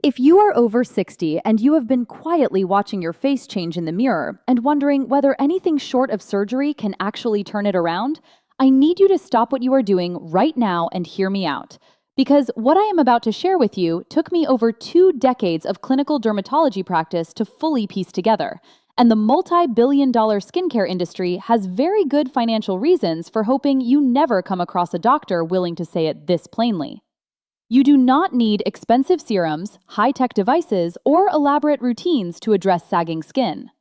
If you are over 60 and you have been quietly watching your face change in the mirror and wondering whether anything short of surgery can actually turn it around, I need you to stop what you are doing right now and hear me out. Because what I am about to share with you took me over 2 decades of clinical dermatology practice to fully piece together. And the multi-billion-dollar skincare industry has very good financial reasons for hoping you never come across a doctor willing to say it this plainly. You do not need expensive serums, high-tech devices, or elaborate routines to address sagging skin.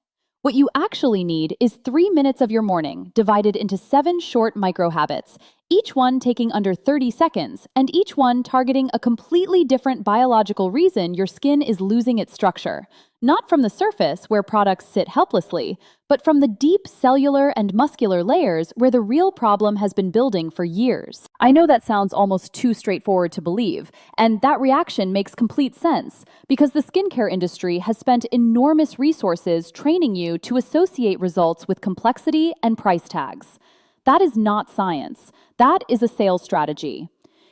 What you actually need is 3 minutes of your morning divided into 7 short micro-habits, each one taking under 30 seconds, and each one targeting a completely different biological reason your skin is losing its structure. Not from the surface, where products sit helplessly, but from the deep cellular and muscular layers where the real problem has been building for years. I know that sounds almost too straightforward to believe, and that reaction makes complete sense, because the skincare industry has spent enormous resources training you to associate results with complexity and price tags. That is not science. That is a sales strategy.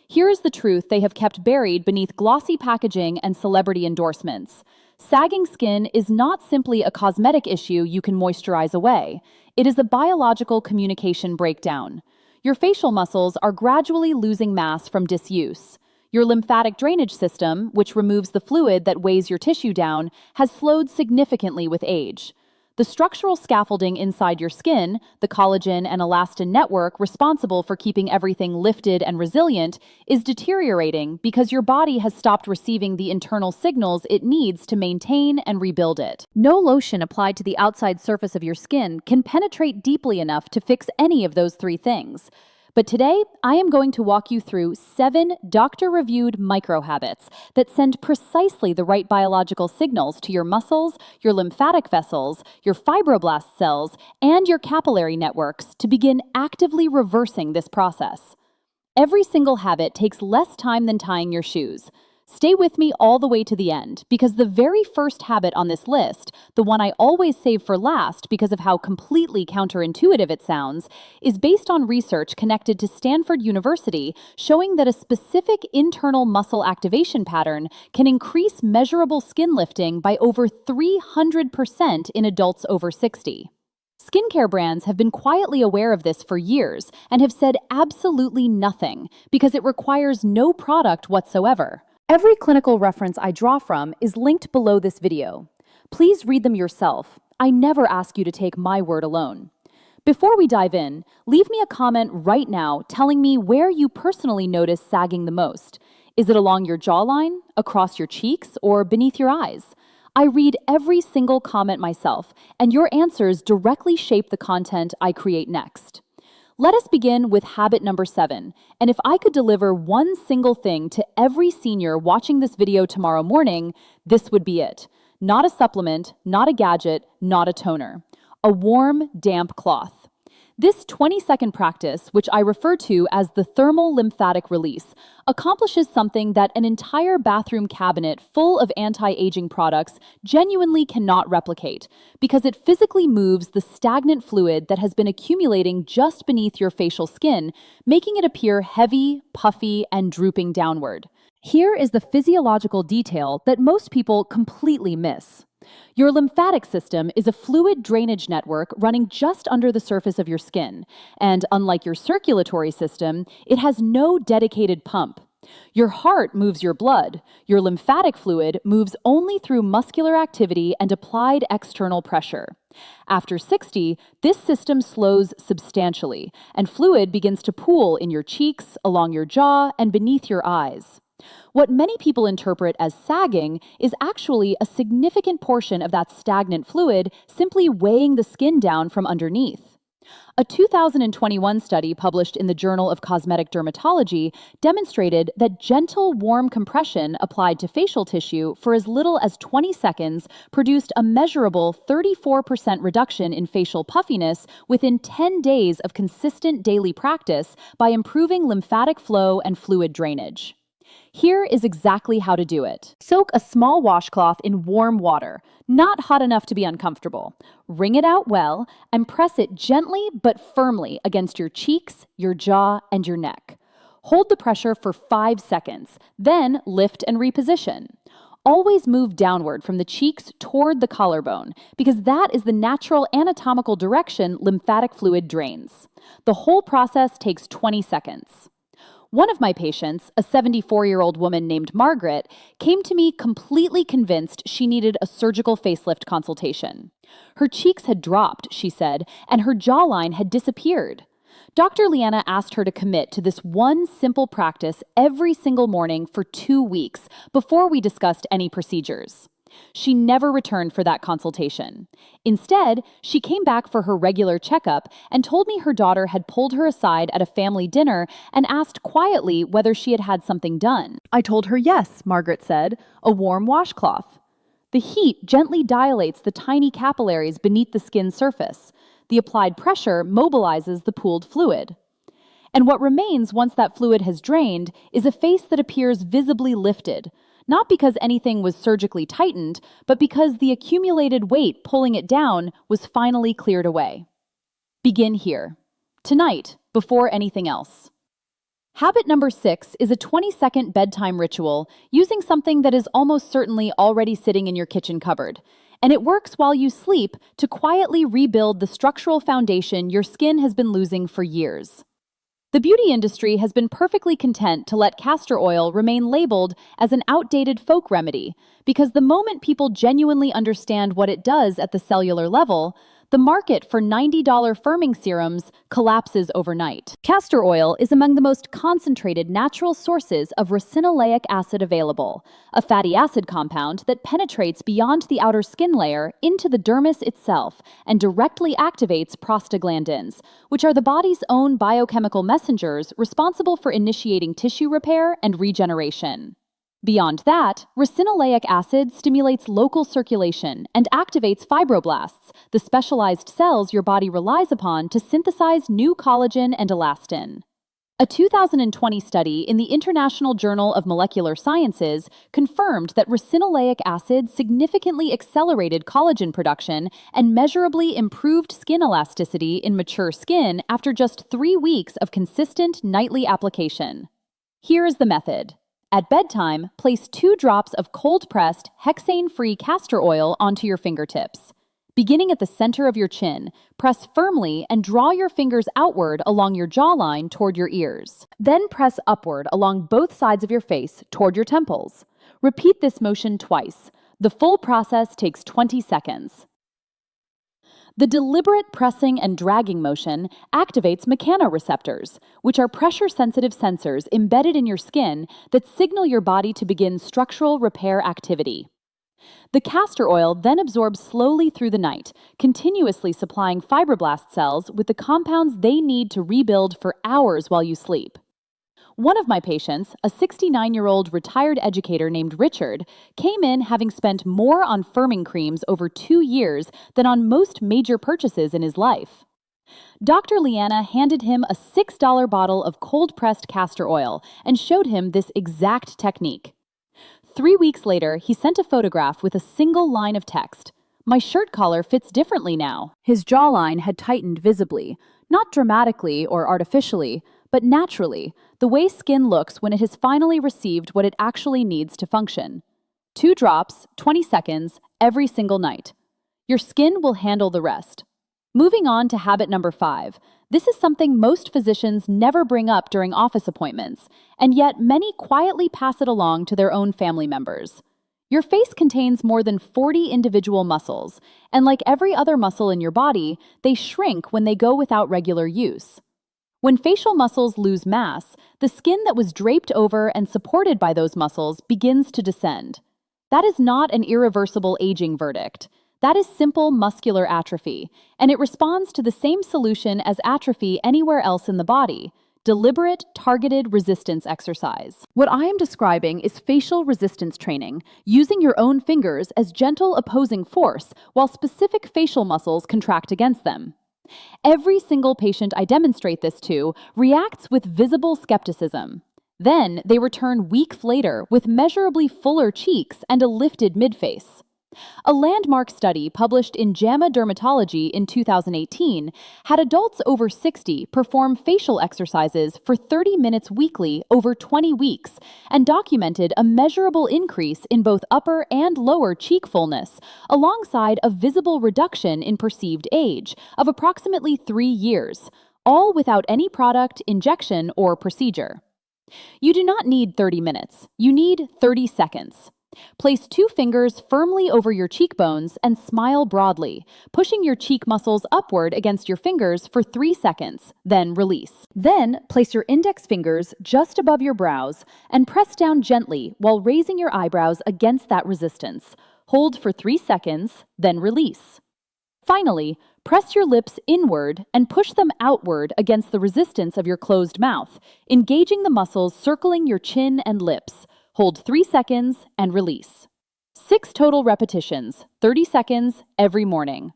Here is the truth they have kept buried beneath glossy packaging and celebrity endorsements. Sagging skin is not simply a cosmetic issue you can moisturize away. It is a biological communication breakdown. Your facial muscles are gradually losing mass from disuse. Your lymphatic drainage system, which removes the fluid that weighs your tissue down, has slowed significantly with age. The structural scaffolding inside your skin, the collagen and elastin network responsible for keeping everything lifted and resilient, is deteriorating because your body has stopped receiving the internal signals it needs to maintain and rebuild it. No lotion applied to the outside surface of your skin can penetrate deeply enough to fix any of those 3 things. But today, I am going to walk you through 7 doctor-reviewed micro-habits that send precisely the right biological signals to your muscles, your lymphatic vessels, your fibroblast cells, and your capillary networks to begin actively reversing this process. Every single habit takes less time than tying your shoes. Stay with me all the way to the end, because the very first habit on this list, the one I always save for last because of how completely counterintuitive it sounds, is based on research connected to Stanford University showing that a specific internal muscle activation pattern can increase measurable skin lifting by over 300% in adults over 60. Skincare brands have been quietly aware of this for years and have said absolutely nothing because it requires no product whatsoever. Every clinical reference I draw from is linked below this video. Please read them yourself. I never ask you to take my word alone. Before we dive in, leave me a comment right now telling me where you personally notice sagging the most. Is it along your jawline, across your cheeks, or beneath your eyes? I read every single comment myself, and your answers directly shape the content I create next. Let us begin with habit number 7, and if I could deliver one single thing to every senior watching this video tomorrow morning, this would be it. Not a supplement, not a gadget, not a toner. A warm, damp cloth. This 20-second practice, which I refer to as the thermal lymphatic release, accomplishes something that an entire bathroom cabinet full of anti-aging products genuinely cannot replicate, because it physically moves the stagnant fluid that has been accumulating just beneath your facial skin, making it appear heavy, puffy, and drooping downward. Here is the physiological detail that most people completely miss. Your lymphatic system is a fluid drainage network running just under the surface of your skin, and unlike your circulatory system, it has no dedicated pump. Your heart moves your blood. Your lymphatic fluid moves only through muscular activity and applied external pressure. After 60, this system slows substantially, and fluid begins to pool in your cheeks, along your jaw, and beneath your eyes. What many people interpret as sagging is actually a significant portion of that stagnant fluid simply weighing the skin down from underneath. A 2021 study published in the Journal of Cosmetic Dermatology demonstrated that gentle, warm compression applied to facial tissue for as little as 20 seconds produced a measurable 34% reduction in facial puffiness within 10 days of consistent daily practice by improving lymphatic flow and fluid drainage. Here is exactly how to do it. Soak a small washcloth in warm water, not hot enough to be uncomfortable. Wring it out well and press it gently but firmly against your cheeks, your jaw, and your neck. Hold the pressure for 5 seconds, then lift and reposition. Always move downward from the cheeks toward the collarbone because that is the natural anatomical direction lymphatic fluid drains. The whole process takes 20 seconds. One of my patients, a 74-year-old woman named Margaret, came to me completely convinced she needed a surgical facelift consultation. Her cheeks had dropped, she said, and her jawline had disappeared. DoctorLeana asked her to commit to this one simple practice every single morning for 2 weeks before we discussed any procedures. She never returned for that consultation. Instead, she came back for her regular checkup and told me her daughter had pulled her aside at a family dinner and asked quietly whether she had had something done. I told her yes, Margaret said, a warm washcloth. The heat gently dilates the tiny capillaries beneath the skin surface. The applied pressure mobilizes the pooled fluid. And what remains once that fluid has drained is a face that appears visibly lifted, not because anything was surgically tightened, but because the accumulated weight pulling it down was finally cleared away. Begin here, tonight, before anything else. Habit number 6 is a 20-second bedtime ritual using something that is almost certainly already sitting in your kitchen cupboard. And it works while you sleep to quietly rebuild the structural foundation your skin has been losing for years. The beauty industry has been perfectly content to let castor oil remain labeled as an outdated folk remedy because the moment people genuinely understand what it does at the cellular level, the market for $90 firming serums collapses overnight. Castor oil is among the most concentrated natural sources of ricinoleic acid available, a fatty acid compound that penetrates beyond the outer skin layer into the dermis itself and directly activates prostaglandins, which are the body's own biochemical messengers responsible for initiating tissue repair and regeneration. Beyond that, ricinoleic acid stimulates local circulation and activates fibroblasts, the specialized cells your body relies upon to synthesize new collagen and elastin. A 2020 study in the International Journal of Molecular Sciences confirmed that ricinoleic acid significantly accelerated collagen production and measurably improved skin elasticity in mature skin after just 3 weeks of consistent nightly application. Here is the method. At bedtime, place 2 drops of cold-pressed, hexane-free castor oil onto your fingertips. Beginning at the center of your chin, press firmly and draw your fingers outward along your jawline toward your ears. Then press upward along both sides of your face toward your temples. Repeat this motion twice. The full process takes 20 seconds. The deliberate pressing and dragging motion activates mechanoreceptors, which are pressure-sensitive sensors embedded in your skin that signal your body to begin structural repair activity. The castor oil then absorbs slowly through the night, continuously supplying fibroblast cells with the compounds they need to rebuild for hours while you sleep. One of my patients, a 69-year-old retired educator named Richard, came in having spent more on firming creams over 2 years than on most major purchases in his life. DoctorLeana handed him a $6 bottle of cold-pressed castor oil and showed him this exact technique. 3 weeks later, he sent a photograph with a single line of text. "My shirt collar fits differently now." His jawline had tightened visibly, not dramatically or artificially, but naturally, the way skin looks when it has finally received what it actually needs to function. 2 drops, 20 seconds, every single night. Your skin will handle the rest. Moving on to habit number 5. This is something most physicians never bring up during office appointments, and yet many quietly pass it along to their own family members. Your face contains more than 40 individual muscles, and like every other muscle in your body, they shrink when they go without regular use. When facial muscles lose mass, the skin that was draped over and supported by those muscles begins to descend. That is not an irreversible aging verdict. That is simple muscular atrophy, and it responds to the same solution as atrophy anywhere else in the body: deliberate, targeted resistance exercise. What I am describing is facial resistance training, using your own fingers as gentle opposing force while specific facial muscles contract against them. Every single patient I demonstrate this to reacts with visible skepticism. Then they return weeks later with measurably fuller cheeks and a lifted midface. A landmark study published in JAMA Dermatology in 2018 had adults over 60 perform facial exercises for 30 minutes weekly over 20 weeks and documented a measurable increase in both upper and lower cheek fullness, alongside a visible reduction in perceived age of approximately 3 years, all without any product, injection, or procedure. You do not need 30 minutes. You need 30 seconds. Place 2 fingers firmly over your cheekbones and smile broadly, pushing your cheek muscles upward against your fingers for 3 seconds, then release. Then, place your index fingers just above your brows and press down gently while raising your eyebrows against that resistance. Hold for 3 seconds, then release. Finally, press your lips inward and push them outward against the resistance of your closed mouth, engaging the muscles circling your chin and lips. Hold 3 seconds and release. 6 total repetitions, 30 seconds every morning.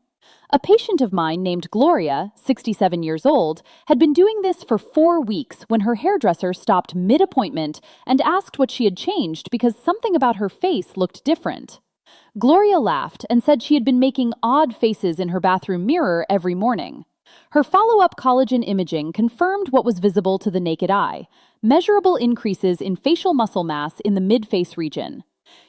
A patient of mine named Gloria, 67 years old, had been doing this for 4 weeks when her hairdresser stopped mid-appointment and asked what she had changed because something about her face looked different. Gloria laughed and said she had been making odd faces in her bathroom mirror every morning. Her follow-up collagen imaging confirmed what was visible to the naked eye: measurable increases in facial muscle mass in the mid-face region.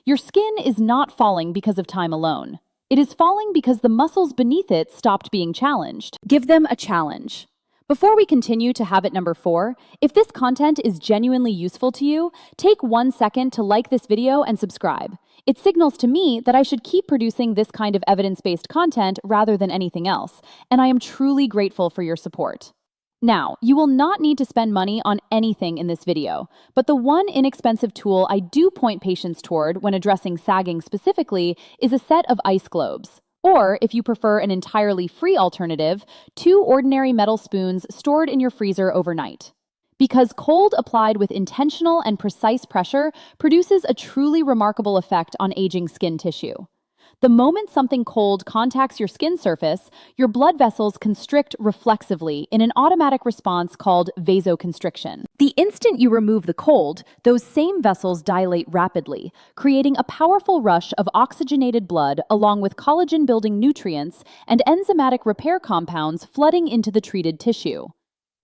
Your skin is not falling because of time alone. It is falling because the muscles beneath it stopped being challenged. Give them a challenge. Before we continue to habit number 4, if this content is genuinely useful to you, take 1 second to like this video and subscribe. It signals to me that I should keep producing this kind of evidence-based content rather than anything else, and I am truly grateful for your support. Now, you will not need to spend money on anything in this video, but the one inexpensive tool I do point patients toward when addressing sagging specifically is a set of ice globes. Or, if you prefer an entirely free alternative, 2 ordinary metal spoons stored in your freezer overnight. Because cold applied with intentional and precise pressure produces a truly remarkable effect on aging skin tissue. The moment something cold contacts your skin surface, your blood vessels constrict reflexively in an automatic response called vasoconstriction. The instant you remove the cold, those same vessels dilate rapidly, creating a powerful rush of oxygenated blood along with collagen-building nutrients and enzymatic repair compounds flooding into the treated tissue.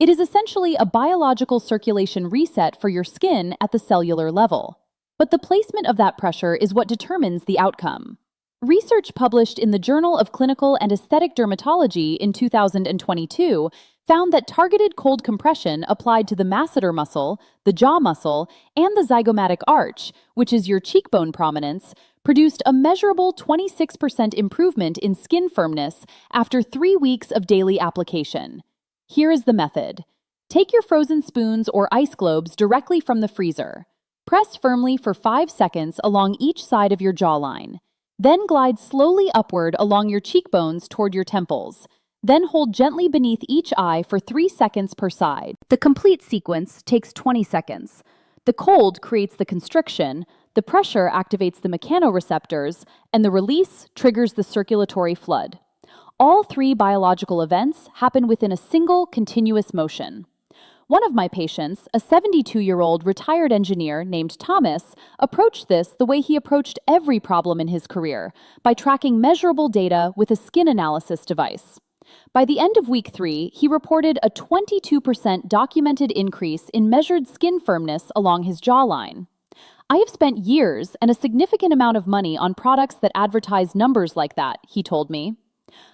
It is essentially a biological circulation reset for your skin at the cellular level. But the placement of that pressure is what determines the outcome. Research published in the Journal of Clinical and Aesthetic Dermatology in 2022 found that targeted cold compression applied to the masseter muscle, the jaw muscle, and the zygomatic arch, which is your cheekbone prominence, produced a measurable 26% improvement in skin firmness after 3 weeks of daily application. Here is the method. Take your frozen spoons or ice globes directly from the freezer. Press firmly for 5 seconds along each side of your jawline. Then glide slowly upward along your cheekbones toward your temples. Then hold gently beneath each eye for 3 seconds per side. The complete sequence takes 20 seconds. The cold creates the constriction, the pressure activates the mechanoreceptors, and the release triggers the circulatory flood. All 3 biological events happen within a single continuous motion. One of my patients, a 72-year-old retired engineer named Thomas, approached this the way he approached every problem in his career, by tracking measurable data with a skin analysis device. By the end of week 3, he reported a 22% documented increase in measured skin firmness along his jawline. I have spent years and a significant amount of money on products that advertise numbers like that, he told me.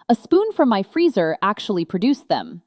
A spoon from my freezer actually produced them.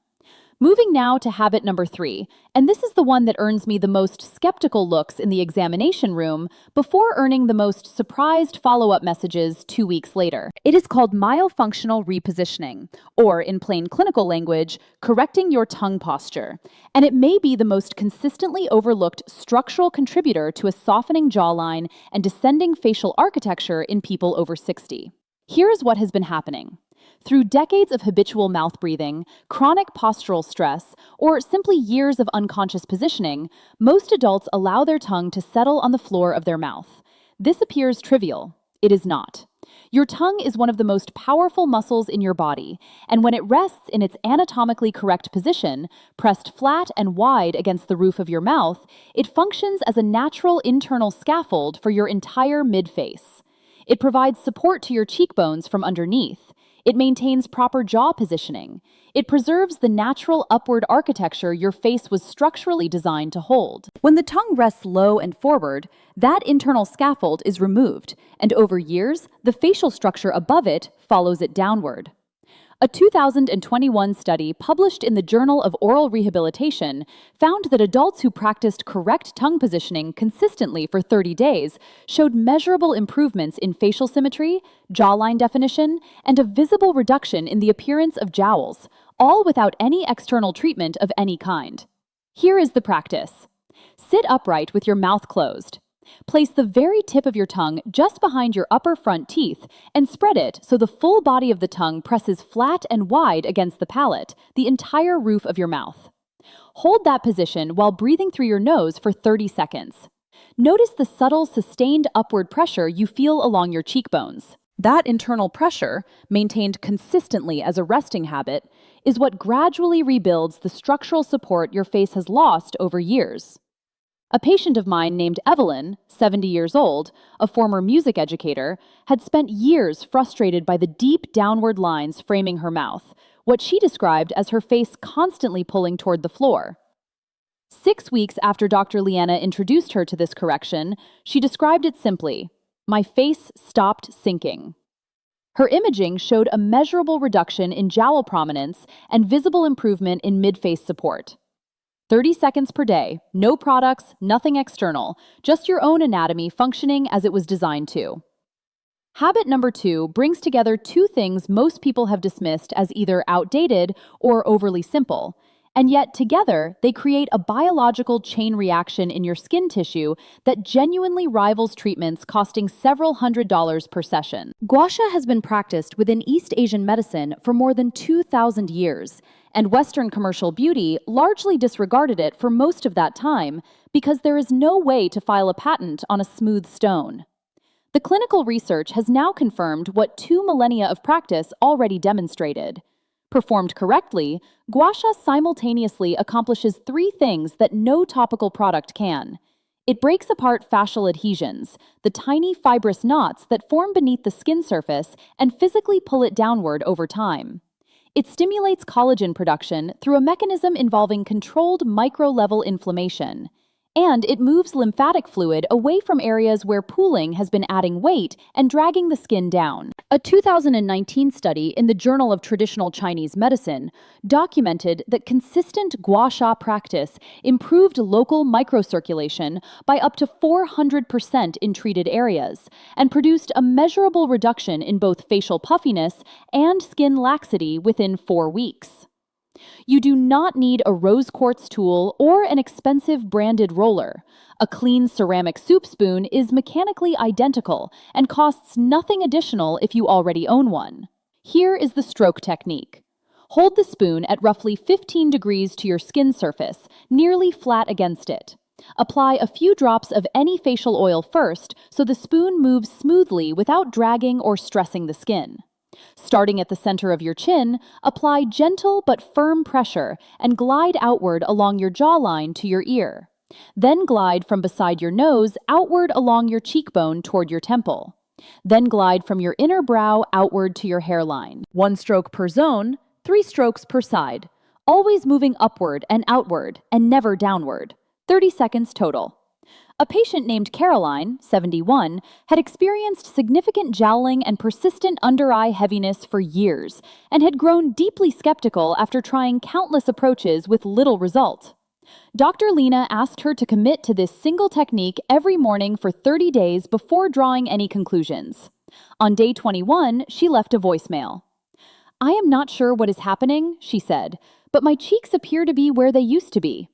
Moving now to habit number 3, and this is the one that earns me the most skeptical looks in the examination room before earning the most surprised follow-up messages 2 weeks later. It is called myofunctional repositioning, or in plain clinical language, correcting your tongue posture. And it may be the most consistently overlooked structural contributor to a softening jawline and descending facial architecture in people over 60. Here is what has been happening. Through decades of habitual mouth breathing, chronic postural stress, or simply years of unconscious positioning, most adults allow their tongue to settle on the floor of their mouth. This appears trivial. It is not. Your tongue is one of the most powerful muscles in your body, and when it rests in its anatomically correct position, pressed flat and wide against the roof of your mouth, it functions as a natural internal scaffold for your entire midface. It provides support to your cheekbones from underneath. It maintains proper jaw positioning. It preserves the natural upward architecture your face was structurally designed to hold. When the tongue rests low and forward, that internal scaffold is removed, and over years, the facial structure above it follows it downward. A 2021 study published in the Journal of Oral Rehabilitation found that adults who practiced correct tongue positioning consistently for 30 days showed measurable improvements in facial symmetry, jawline definition, and a visible reduction in the appearance of jowls, all without any external treatment of any kind. Here is the practice. Sit upright with your mouth closed. Place the very tip of your tongue just behind your upper front teeth and spread it so the full body of the tongue presses flat and wide against the palate, the entire roof of your mouth. Hold that position while breathing through your nose for 30 seconds. Notice the subtle, sustained upward pressure you feel along your cheekbones. That internal pressure, maintained consistently as a resting habit, is what gradually rebuilds the structural support your face has lost over years. A patient of mine named Evelyn, 70 years old, a former music educator, had spent years frustrated by the deep downward lines framing her mouth, what she described as her face constantly pulling toward the floor. 6 weeks after Dr. Leana introduced her to this correction, she described it simply: "My face stopped sinking." Her imaging showed a measurable reduction in jowl prominence and visible improvement in mid-face support. 30 seconds per day, no products, nothing external, just your own anatomy functioning as it was designed to. Habit number 2 brings together two things most people have dismissed as either outdated or overly simple, and yet together they create a biological chain reaction in your skin tissue that genuinely rivals treatments costing several $100s per session. Gua sha has been practiced within East Asian medicine for more than 2,000 years, and Western commercial beauty largely disregarded it for most of that time because there is no way to file a patent on a smooth stone. The clinical research has now confirmed what 2 millennia of practice already demonstrated. Performed correctly, gua sha simultaneously accomplishes 3 things that no topical product can. It breaks apart fascial adhesions, the tiny fibrous knots that form beneath the skin surface and physically pull it downward over time. It stimulates collagen production through a mechanism involving controlled micro-level inflammation. And it moves lymphatic fluid away from areas where pooling has been adding weight and dragging the skin down. A 2019 study in the Journal of Traditional Chinese Medicine documented that consistent gua sha practice improved local microcirculation by up to 400% in treated areas and produced a measurable reduction in both facial puffiness and skin laxity within 4 weeks. You do not need a rose quartz tool or an expensive branded roller. A clean ceramic soup spoon is mechanically identical and costs nothing additional if you already own one. Here is the stroke technique. Hold the spoon at roughly 15 degrees to your skin surface, nearly flat against it. Apply a few drops of any facial oil first so the spoon moves smoothly without dragging or stressing the skin. Starting at the center of your chin, apply gentle but firm pressure and glide outward along your jawline to your ear. Then glide from beside your nose outward along your cheekbone toward your temple. Then glide from your inner brow outward to your hairline. 1 stroke per zone, 3 strokes per side. Always moving upward and outward and never downward. 30 seconds total. A patient named Caroline, 71, had experienced significant jowling and persistent under-eye heaviness for years and had grown deeply skeptical after trying countless approaches with little result. Dr. Leana asked her to commit to this single technique every morning for 30 days before drawing any conclusions. On day 21, she left a voicemail. "I am not sure what is happening," she said, "but my cheeks appear to be where they used to be."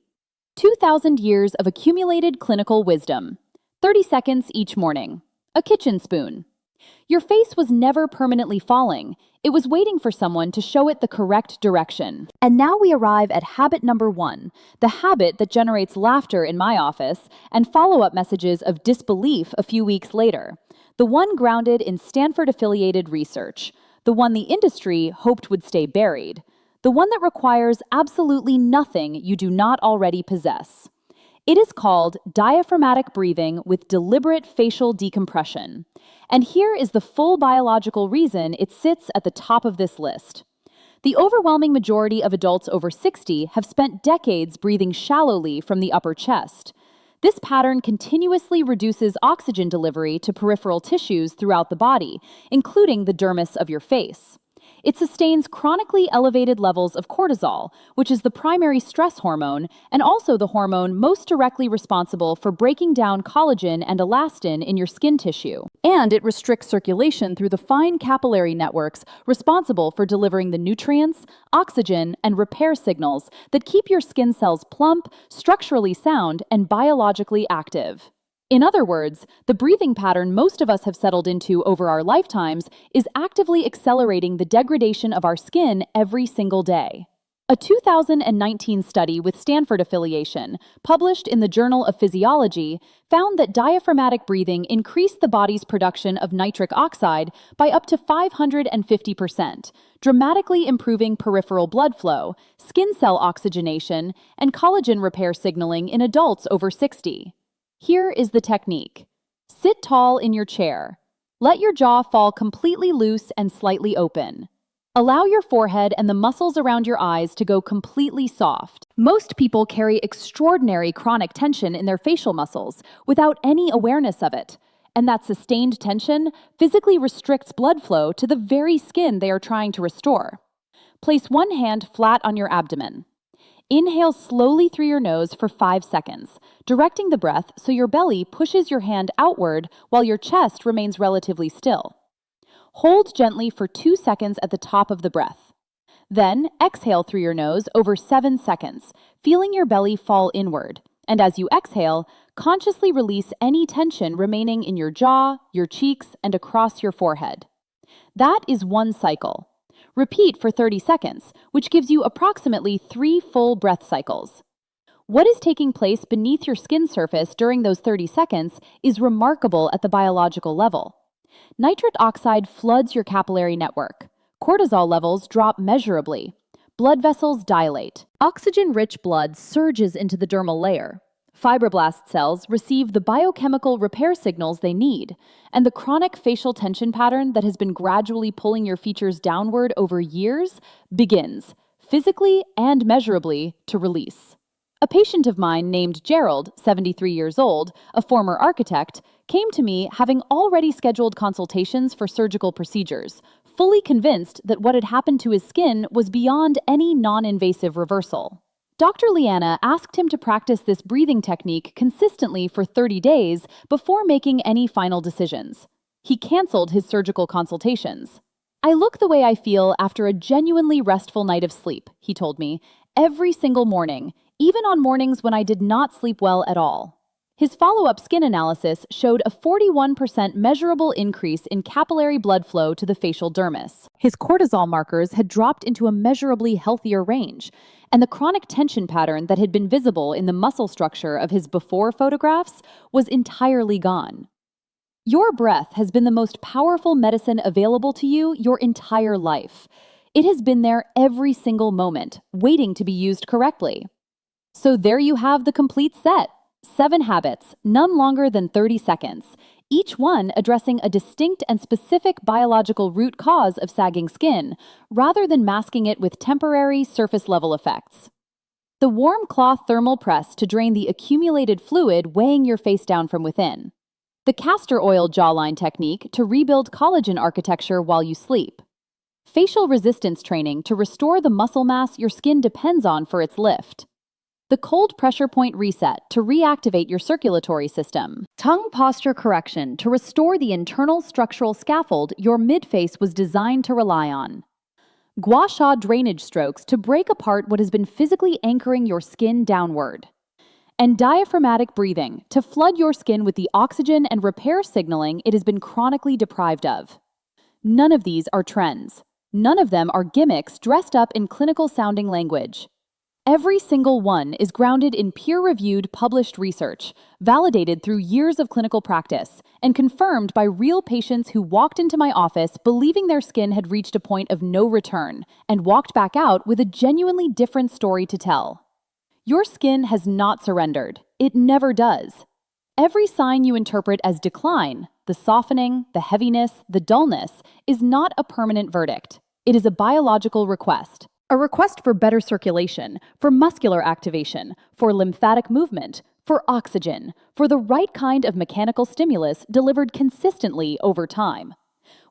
2,000 years of accumulated clinical wisdom. 30 seconds each morning. A kitchen spoon. Your face was never permanently falling. It was waiting for someone to show it the correct direction. And now we arrive at habit number 1, the habit that generates laughter in my office and follow-up messages of disbelief a few weeks later. The one grounded in Stanford-affiliated research. The one the industry hoped would stay buried. The one that requires absolutely nothing you do not already possess. It is called diaphragmatic breathing with deliberate facial decompression. And here is the full biological reason it sits at the top of this list. The overwhelming majority of adults over 60 have spent decades breathing shallowly from the upper chest. This pattern continuously reduces oxygen delivery to peripheral tissues throughout the body, including the dermis of your face. It sustains chronically elevated levels of cortisol, which is the primary stress hormone and also the hormone most directly responsible for breaking down collagen and elastin in your skin tissue. And it restricts circulation through the fine capillary networks responsible for delivering the nutrients, oxygen, and repair signals that keep your skin cells plump, structurally sound, and biologically active. In other words, the breathing pattern most of us have settled into over our lifetimes is actively accelerating the degradation of our skin every single day. A 2019 study with Stanford affiliation, published in the Journal of Physiology, found that diaphragmatic breathing increased the body's production of nitric oxide by up to 550%, dramatically improving peripheral blood flow, skin cell oxygenation, and collagen repair signaling in adults over 60. Here is the technique. Sit tall in your chair. Let your jaw fall completely loose and slightly open. Allow your forehead and the muscles around your eyes to go completely soft. Most people carry extraordinary chronic tension in their facial muscles without any awareness of it, and that sustained tension physically restricts blood flow to the very skin they are trying to restore. Place one hand flat on your abdomen. Inhale slowly through your nose for 5 seconds, directing the breath so your belly pushes your hand outward while your chest remains relatively still. Hold gently for 2 seconds at the top of the breath. Then exhale through your nose over 7 seconds, feeling your belly fall inward. And as you exhale, consciously release any tension remaining in your jaw, your cheeks, and across your forehead. That is one cycle. Repeat for 30 seconds, which gives you approximately 3 full breath cycles. What is taking place beneath your skin surface during those 30 seconds is remarkable at the biological level. Nitric oxide floods your capillary network. Cortisol levels drop measurably. Blood vessels dilate. Oxygen-rich blood surges into the dermal layer. Fibroblast cells receive the biochemical repair signals they need, and the chronic facial tension pattern that has been gradually pulling your features downward over years begins, physically and measurably, to release. A patient of mine named Gerald, 73 years old, a former architect, came to me having already scheduled consultations for surgical procedures, fully convinced that what had happened to his skin was beyond any non-invasive reversal. DoctorLeana asked him to practice this breathing technique consistently for 30 days before making any final decisions. He canceled his surgical consultations. "I look the way I feel after a genuinely restful night of sleep," he told me, "every single morning, even on mornings when I did not sleep well at all." His follow-up skin analysis showed a 41% measurable increase in capillary blood flow to the facial dermis. His cortisol markers had dropped into a measurably healthier range, and the chronic tension pattern that had been visible in the muscle structure of his before photographs was entirely gone. Your breath has been the most powerful medicine available to you your entire life. It has been there every single moment, waiting to be used correctly. So there you have the complete set. 7 habits, none longer than 30 seconds, each one addressing a distinct and specific biological root cause of sagging skin, rather than masking it with temporary surface-level effects. The warm cloth thermal press to drain the accumulated fluid weighing your face down from within. The castor oil jawline technique to rebuild collagen architecture while you sleep. Facial resistance training to restore the muscle mass your skin depends on for its lift. The cold pressure point reset to reactivate your circulatory system. Tongue posture correction to restore the internal structural scaffold your midface was designed to rely on. Gua sha drainage strokes to break apart what has been physically anchoring your skin downward. And diaphragmatic breathing to flood your skin with the oxygen and repair signaling it has been chronically deprived of. None of these are trends. None of them are gimmicks dressed up in clinical-sounding language. Every single one is grounded in peer-reviewed, published research, validated through years of clinical practice, and confirmed by real patients who walked into my office believing their skin had reached a point of no return, and walked back out with a genuinely different story to tell. Your skin has not surrendered. It never does. Every sign you interpret as decline, the softening, the heaviness, the dullness, is not a permanent verdict. It is a biological request. A request for better circulation, for muscular activation, for lymphatic movement, for oxygen, for the right kind of mechanical stimulus delivered consistently over time.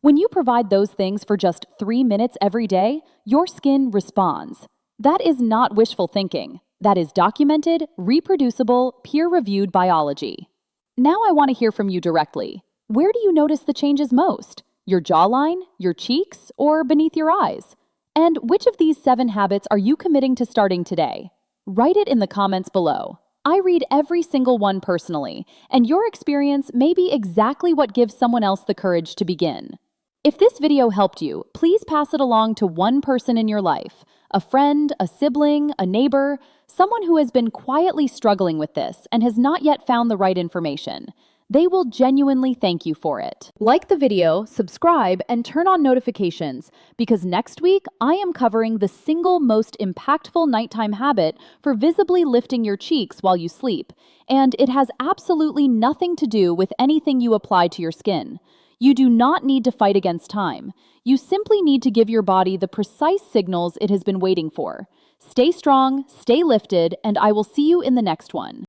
When you provide those things for just 3 minutes every day, your skin responds. That is not wishful thinking. That is documented, reproducible, peer-reviewed biology. Now I want to hear from you directly. Where do you notice the changes most? Your jawline, your cheeks, or beneath your eyes? And which of these 7 habits are you committing to starting today? Write it in the comments below. I read every single one personally, and your experience may be exactly what gives someone else the courage to begin. If this video helped you, please pass it along to one person in your life, a friend, a sibling, a neighbor, someone who has been quietly struggling with this and has not yet found the right information. They will genuinely thank you for it. Like the video, subscribe, and turn on notifications, because next week I am covering the single most impactful nighttime habit for visibly lifting your cheeks while you sleep, and it has absolutely nothing to do with anything you apply to your skin. You do not need to fight against time. You simply need to give your body the precise signals it has been waiting for. Stay strong, stay lifted, and I will see you in the next one.